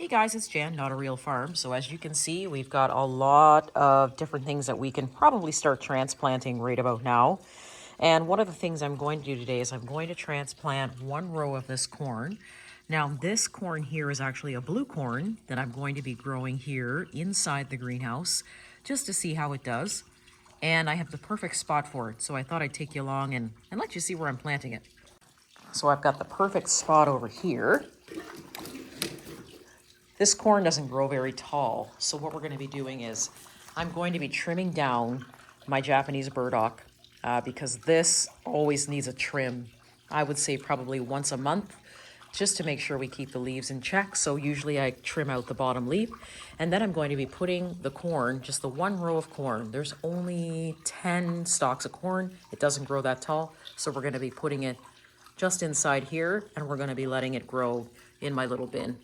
Hey guys, it's Jan, Not a Real Farm. So as you can see, we've got a lot of different things that we can probably start transplanting right about now. And one of the things I'm going to do today is I'm going to transplant one row of this corn. Now this corn here is actually a blue corn that I'm going to be growing here inside the greenhouse just to see how it does. And I have the perfect spot for it, so I thought I'd take you along and let you see where I'm planting it. So I've got the perfect spot over here. This corn doesn't grow very tall, so what we're going to be doing is I'm going to be trimming down my Japanese burdock because this always needs a trim. I would say probably once a month, just to make sure we keep the leaves in check. So usually I trim out the bottom leaf, and then I'm going to be putting the corn, just the one row of corn. There's only 10 stalks of corn. It doesn't grow that tall, so we're going to be putting it just inside here, and we're going to be letting it grow in my little bin.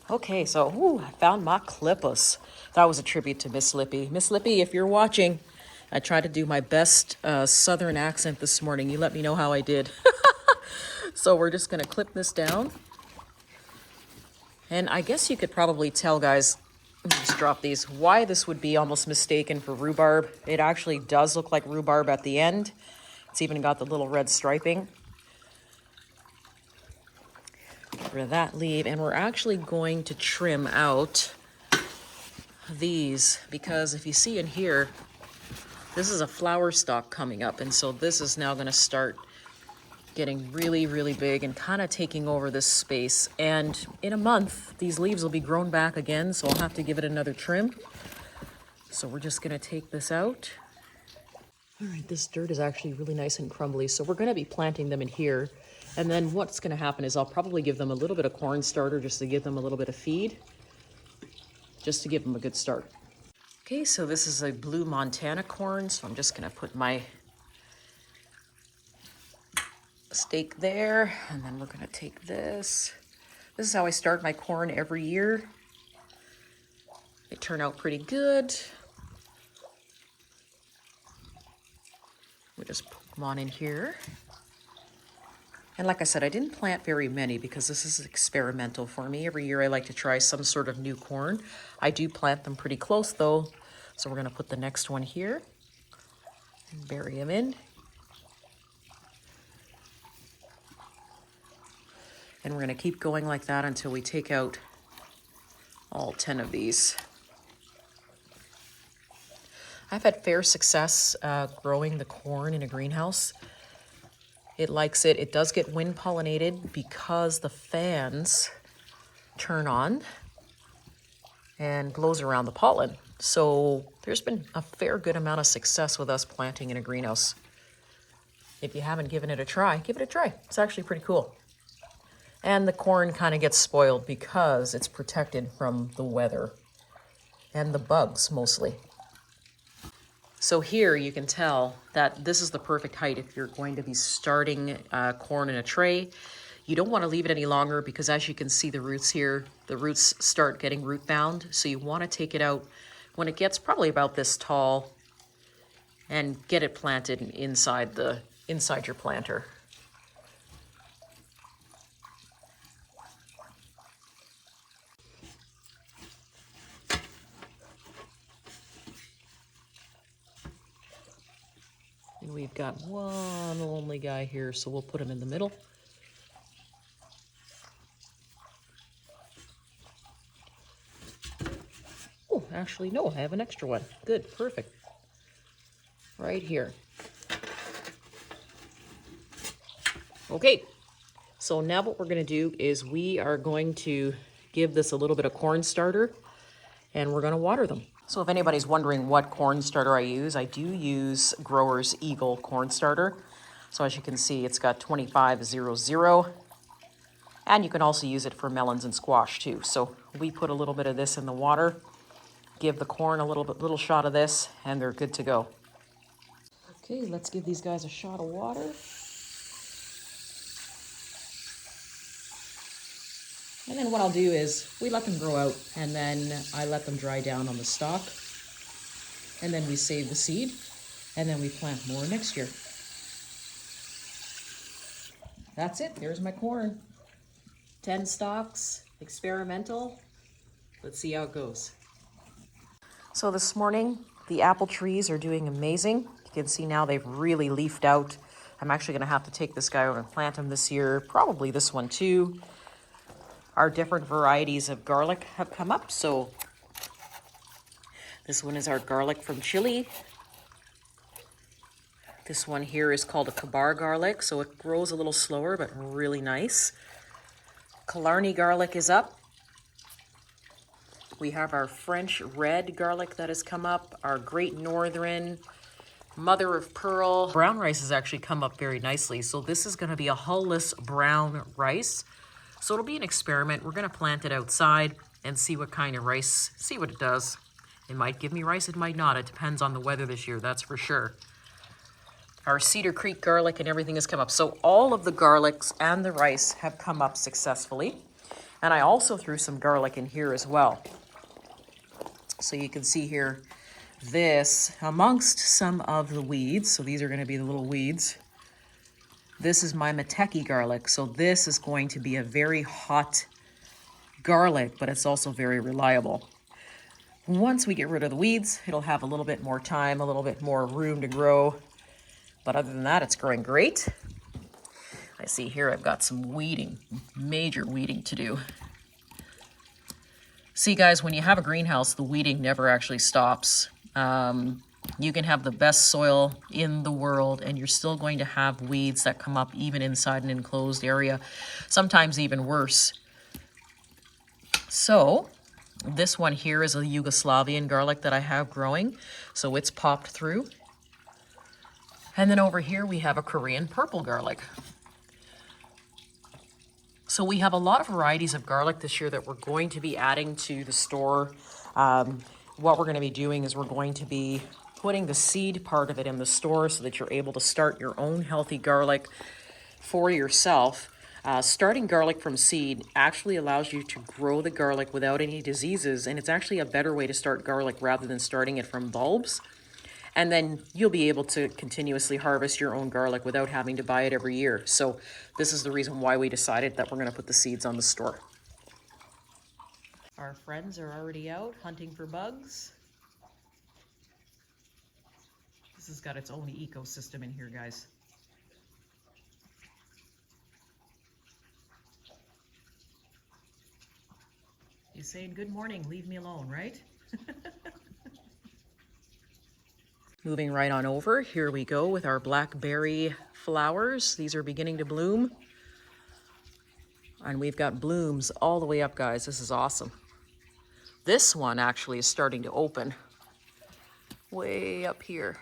Okay, so I found my clippers. That was a tribute to Miss Lippy. Miss Lippy, if you're watching, I tried to do my best southern accent this morning. You let me know how I did. So we're just gonna clip this down. And I guess you could probably tell, guys, let me just drop these, why this would be almost mistaken for rhubarb. It actually does look like rhubarb at the end. It's even got the little red striping. Get rid of that leaf, and we're actually going to trim out these because if you see in here, this is a flower stalk coming up, and so this is now going to start getting really big and kind of taking over this space. And in a month, these leaves will be grown back again, so I'll have to give it another trim. So we're just going to take this out. All right, this dirt is actually really nice and crumbly, so we're going to be planting them in here. And then what's going to happen is I'll probably give them a little bit of corn starter just to give them a little bit of feed, just to give them a good start. Okay, so this is a blue Montana corn, so I'm just going to put my stake there, and then we're going to take this. This is how I start my corn every year. They turn out pretty good. We just put them on in here. And like I said, I didn't plant very many because this is experimental for me. Every year I like to try some sort of new corn. I do plant them pretty close though. So we're going to put the next one here and bury them in. And we're going to keep going like that until we take out all 10 of these. I've had fair success growing the corn in a greenhouse. It likes it. It does get wind pollinated because the fans turn on and blows around the pollen. So there's been a fair good amount of success with us planting in a greenhouse. If you haven't given it a try, give it a try. It's actually pretty cool. And the corn kind of gets spoiled because it's protected from the weather and the bugs mostly. So here you can tell that this is the perfect height if you're going to be starting corn in a tray. You don't want to leave it any longer because as you can see the roots here, the roots start getting root bound. So you want to take it out when it gets probably about this tall and get it planted inside your planter. And we've got one lonely guy here, so we'll put him in the middle. Oh, actually, no, I have an extra one. Good, perfect. Right here. Okay, so now what we're going to do is we are going to give this a little bit of corn starter, and we're going to water them. So if anybody's wondering what corn starter I do use Growers Eagle corn starter. So as you can see, it's got 2500, and you can also use it for melons and squash too. So we put a little bit of this in the water, give the corn a little shot of this, and they're good to go. Okay, let's give these guys a shot of water. And then what I'll do is we let them grow out, and then I let them dry down on the stalk, and then we save the seed, and then we plant more next year. That's it. There's my corn. 10 stalks, Experimental. Let's see how it goes. So this morning, the apple trees are doing amazing. You can see now they've really leafed out. I'm actually gonna have to take this guy out and plant him this year, probably this one too. Our different varieties of garlic have come up. So this one is our garlic from Chile. This one here is called a Kabar garlic, so it grows a little slower, but really nice. Killarney garlic is up. We have our French red garlic that has come up, our Great Northern, mother of pearl. Brown rice has actually come up very nicely. So this is gonna be a hull-less brown rice. So it'll be an experiment. We're gonna plant it outside and see what kind of rice, see what it does. It might give me rice, it might not. It depends on the weather this year, that's for sure. Our Cedar Creek garlic and everything has come up. So all of the garlics and the rice have come up successfully. And I also threw some garlic in here as well. So you can see here, this amongst some of the weeds. So these are gonna be the little weeds. This is my Mateki garlic. So this is going to be a very hot garlic, but it's also very reliable. Once we get rid of the weeds, it'll have a little bit more time, a little bit more room to grow. But other than that, it's growing great. I see here I've got some weeding, major weeding to do. See guys, when you have a greenhouse, the weeding never actually stops. You can have the best soil in the world and you're still going to have weeds that come up even inside an enclosed area, sometimes even worse. So this one here is a Yugoslavian garlic that I have growing. So it's popped through. And then over here we have a Korean purple garlic. So we have a lot of varieties of garlic this year that we're going to be adding to the store. What we're going to be doing is we're going to be putting the seed part of it in the store so that you're able to start your own healthy garlic for yourself. Starting garlic from seed actually allows you to grow the garlic without any diseases, and it's actually a better way to start garlic rather than starting it from bulbs. And then you'll be able to continuously harvest your own garlic without having to buy it every year. So this is the reason why we decided that we're going to put the seeds on the store. Our friends are already out hunting for bugs. This has got its own ecosystem in here, guys. He's saying, good morning, leave me alone, right? Moving right on over, here we go with our blackberry flowers. These are beginning to bloom. And we've got blooms all the way up, guys. This is awesome. This one actually is starting to open way up here.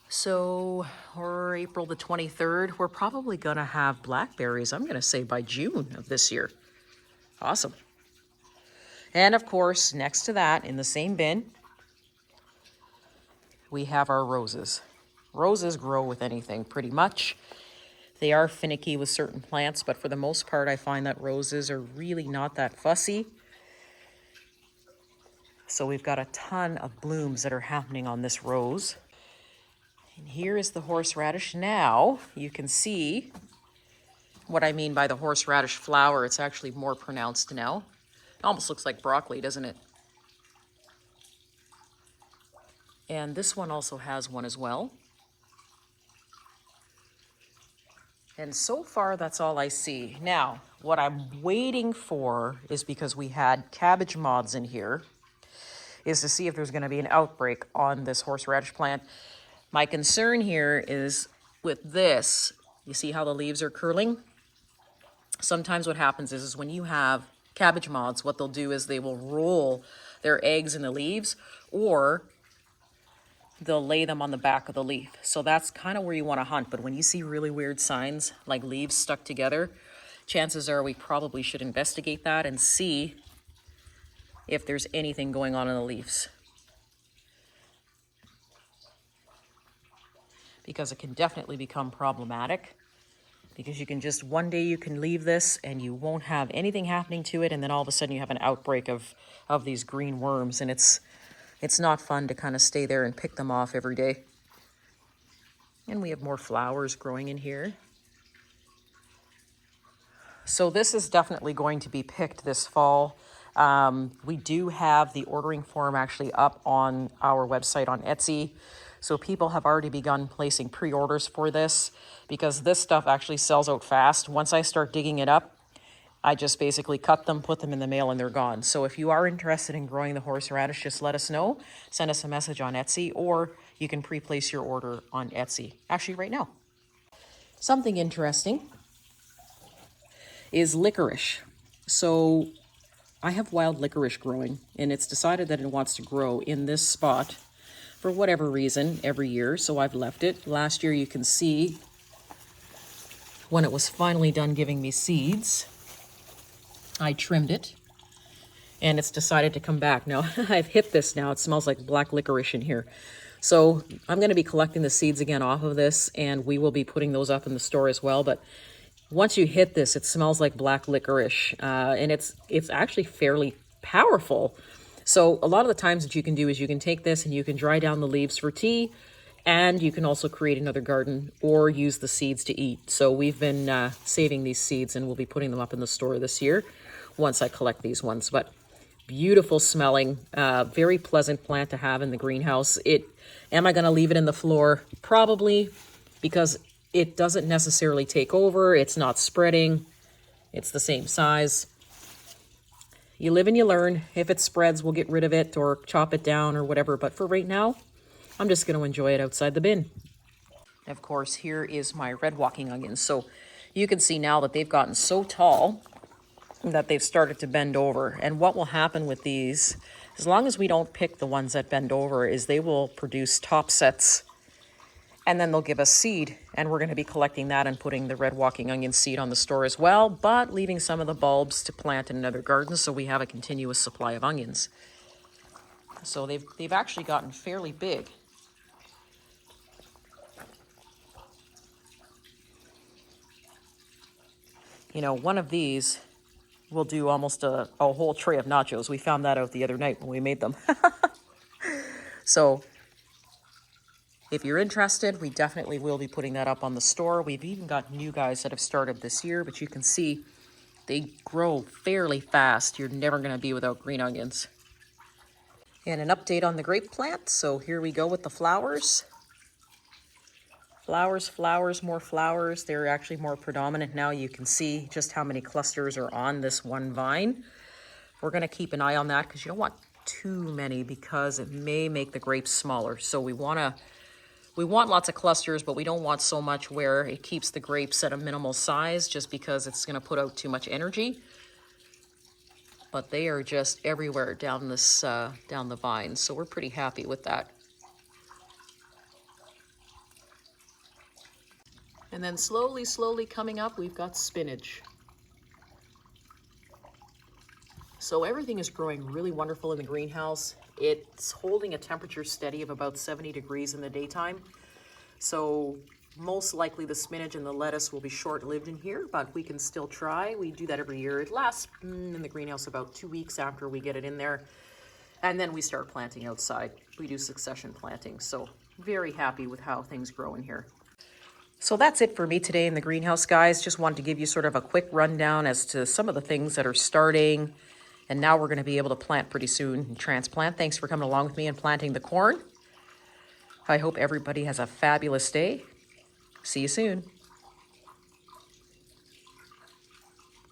So, or April the 23rd, we're probably gonna have blackberries, I'm gonna say by June of this year. Awesome. And of course, next to that, in the same bin, we have our roses. Roses grow with anything, pretty much. They are finicky with certain plants, but for the most part, I find that roses are really not that fussy. So we've got a ton of blooms that are happening on this rose. And here is the horseradish. Now you can see what I mean by the horseradish flower. It's actually more pronounced now. It almost looks like broccoli, doesn't it? And this one also has one as well. And so far, that's all I see. Now, what I'm waiting for is, because we had cabbage moths in here, is to see if there's gonna be an outbreak on this horseradish plant. My concern here is with this, you see how the leaves are curling? Sometimes what happens is when you have cabbage moths, what they'll do is they will roll their eggs in the leaves, or they'll lay them on the back of the leaf. So that's kind of where you want to hunt. But when you see really weird signs like leaves stuck together, chances are we probably should investigate that and see if there's anything going on in the leaves. Because it can definitely become problematic. Because you can just, one day you can leave this and you won't have anything happening to it, and then all of a sudden you have an outbreak of these green worms, and it's not fun to kind of stay there and pick them off every day. And we have more flowers growing in here. So this is definitely going to be picked this fall. We do have the ordering form actually up on our website on Etsy. So people have already begun placing pre-orders for this because this stuff actually sells out fast. Once I start digging it up, I just basically cut them, put them in the mail, and they're gone. So if you are interested in growing the horseradish, just let us know. Send us a message on Etsy, or you can pre-place your order on Etsy. Actually, right now. Something interesting is licorice. So I have wild licorice growing, and it's decided that it wants to grow in this spot for whatever reason every year, so I've left it. Last year, you can see when it was finally done giving me seeds, I trimmed it, and it's decided to come back. Now, I've hit this now. It smells like black licorice in here. So I'm going to be collecting the seeds again off of this, and we will be putting those up in the store as well. But once you hit this, it smells like black licorice, and it's actually fairly powerful. So a lot of the times what you can do is you can take this and you can dry down the leaves for tea, and you can also create another garden or use the seeds to eat. So we've been saving these seeds, and we'll be putting them up in the store this year once I collect these ones. But beautiful smelling, very pleasant plant to have in the greenhouse. Am I going to leave it in the floor? Probably, because it doesn't necessarily take over. It's not spreading. It's the same size. You live and you learn. If it spreads, we'll get rid of it or chop it down or whatever. But for right now, I'm just going to enjoy it outside the bin. Of course, here is my red walking onions. So you can see now that they've gotten so tall that they've started to bend over. And what will happen with these, as long as we don't pick the ones that bend over, is they will produce top sets, and then they'll give us seed. And we're going to be collecting that and putting the red walking onion seed on the store as well, but leaving some of the bulbs to plant in another garden so we have a continuous supply of onions. So they've actually gotten fairly big. You know, one of these will do almost a whole tray of nachos. We found that out the other night when we made them. So if you're interested, we definitely will be putting that up on the store. We've even got new guys that have started this year, but you can see they grow fairly fast. You're never going to be without green onions. And an update on the grape plant. So here we go with the flowers. Flowers, flowers, more flowers. They're actually more predominant now. You can see just how many clusters are on this one vine. We're going to keep an eye on that because you don't want too many because it may make the grapes smaller. So we want lots of clusters, but we don't want so much where it keeps the grapes at a minimal size just because it's going to put out too much energy. But they are just everywhere down this down the vine, so we're pretty happy with that. And then slowly, slowly coming up, we've got spinach. So everything is growing really wonderful in the greenhouse. It's holding a temperature steady of about 70 degrees in the daytime. So most likely the spinach and the lettuce will be short-lived in here, but we can still try. We do that every year. It lasts in the greenhouse about 2 weeks after we get it in there. And then we start planting outside. We do succession planting. So very happy with how things grow in here. So that's it for me today in the greenhouse, guys. Just wanted to give you sort of a quick rundown as to some of the things that are starting. And now we're going to be able to plant pretty soon and transplant. Thanks for coming along with me and planting the corn. I hope everybody has a fabulous day. See you soon.